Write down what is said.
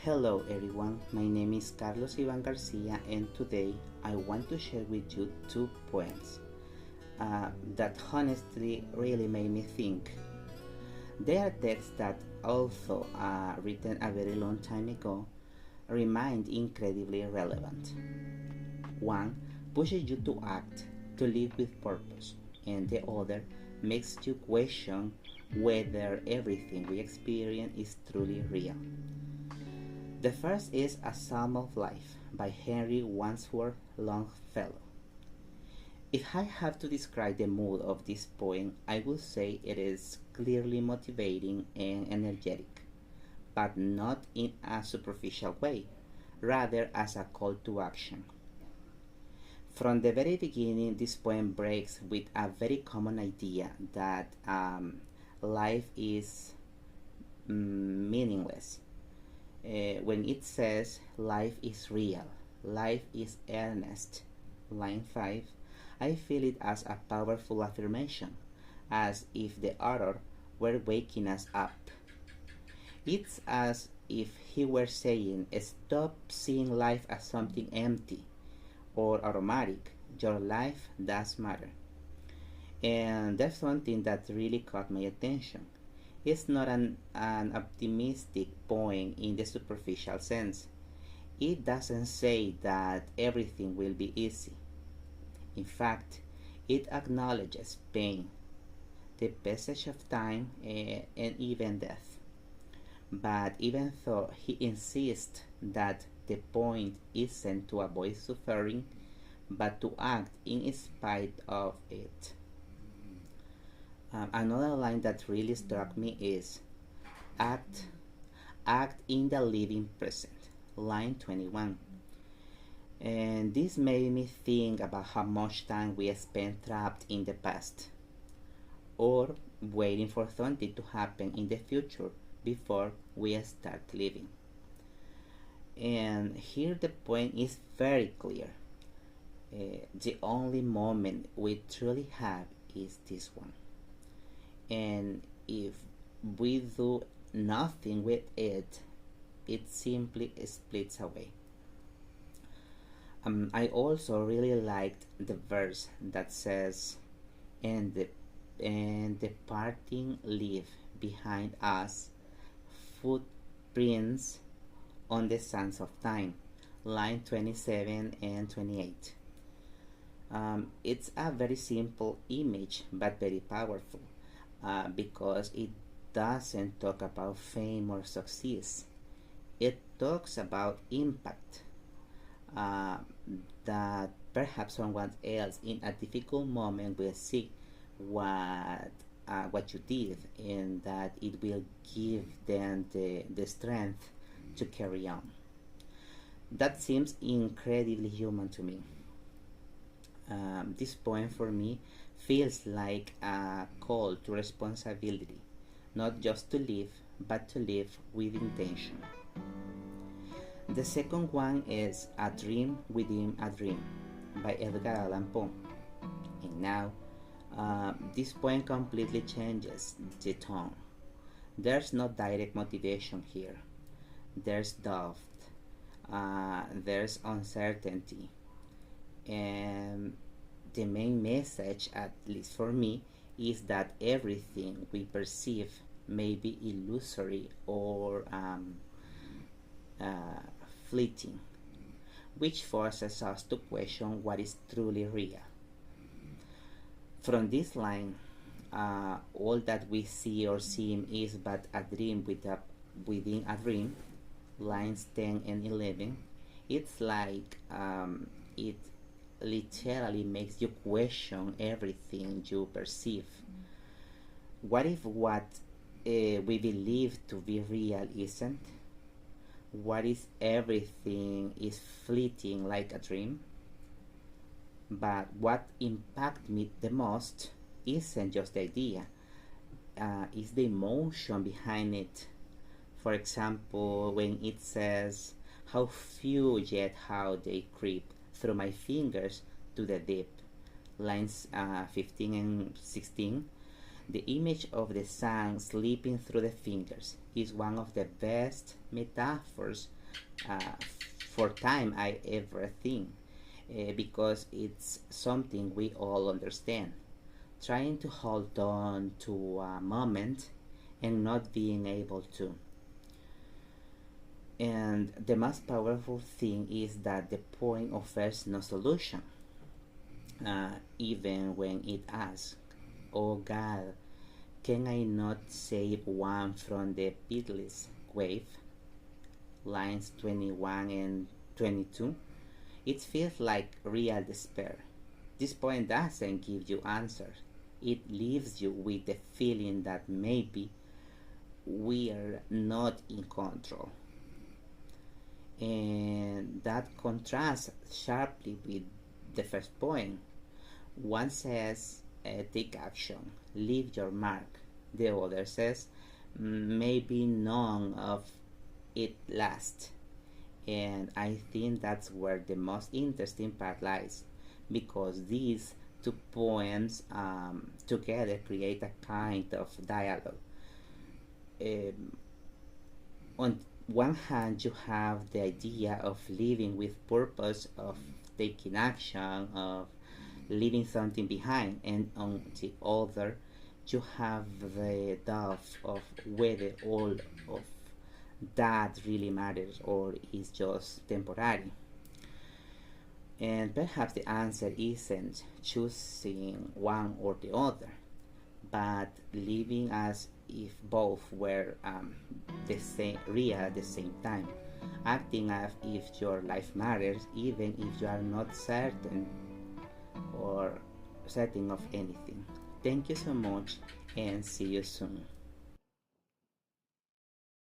Hello everyone, my name is García and today I want to share with you two poems that honestly really made me think. They are texts that, although written a very long time ago, remain incredibly relevant. One pushes you to act, to live with purpose, and the other makes you question whether everything we experience is truly real. The first is A Psalm of Life by Henry Wadsworth Longfellow. If I have to describe the mood of this poem, I would say it is clearly motivating and energetic, but not in a superficial way, rather as a call to action. From the very beginning, this poem breaks with a very common idea that life is meaningless. When it says life is real, life is earnest, line 5, I feel it as a powerful affirmation, as if the author were waking us up. It's as if he were saying, stop seeing life as something empty or automatic. Your life does matter. And that's something that really caught my attention. It's not an optimistic poem in the superficial sense. It doesn't say that everything will be easy. In fact, it acknowledges pain, the passage of time, and even death. But even though he insists that the point isn't to avoid suffering, but to act in spite of it. Another line that really struck me is act, act in the living present, line 21. And this made me think about how much time we spend trapped in the past or waiting for something to happen in the future before we start living. And here the point is very clear. The only moment we truly have is this one. And if we do nothing with it, it simply splits away. I also really liked the verse that says, and the parting leave behind us footprints on the sands of time, line 27 and 28. It's a very simple image but very powerful because it doesn't talk about fame or success. It talks about impact, uh, that perhaps someone else in a difficult moment will see what you did, and that it will give them the strength to carry on. That seems incredibly human to me. This poem for me feels like a call to responsibility, not just to live, but to live with intention. The second one is A Dream Within a Dream by Edgar Allan Poe. And now, this poem completely changes the tone. There's no direct motivation here. There's doubt, there's uncertainty, and the main message, at least for me, is that everything we perceive may be illusory or uh, fleeting, which forces us to question what is truly real. From this line, all that we see or seem is but a dream within a dream, lines 10 and 11. It's like it literally makes you question everything you perceive. What if what we believe to be real isn't? What if everything is fleeting like a dream? But what impacted me the most isn't just the idea, it's the emotion behind it. For example, when it says, how few yet how they creep through my fingers to the deep, lines 15 and 16. The image of the sun slipping through the fingers is one of the best metaphors uh, for time I ever think, because it's something we all understand. Trying to hold on to a moment and not being able to. And the most powerful thing is that the poem offers no solution, even when it asks, "Oh God, can I not save one from the pitiless wave?" Lines 21 and 22. It feels like real despair. This poem doesn't give you answers. It leaves you with the feeling that maybe we're not in control. And that contrasts sharply with the first poem. One says, take action, leave your mark. The other says, maybe none of it lasts. And I think that's where the most interesting part lies, because these two poems together create a kind of dialogue. Um, on one hand, you have the idea of living with purpose, of taking action, of leaving something behind, and on the other, you have the doubt of whether all of that really matters or is just temporary. And perhaps the answer isn't choosing one or the other, but living as if both were the same, real at the same time, acting as if your life matters even if you are not certain or certain of anything. Thank you so much and see you soon.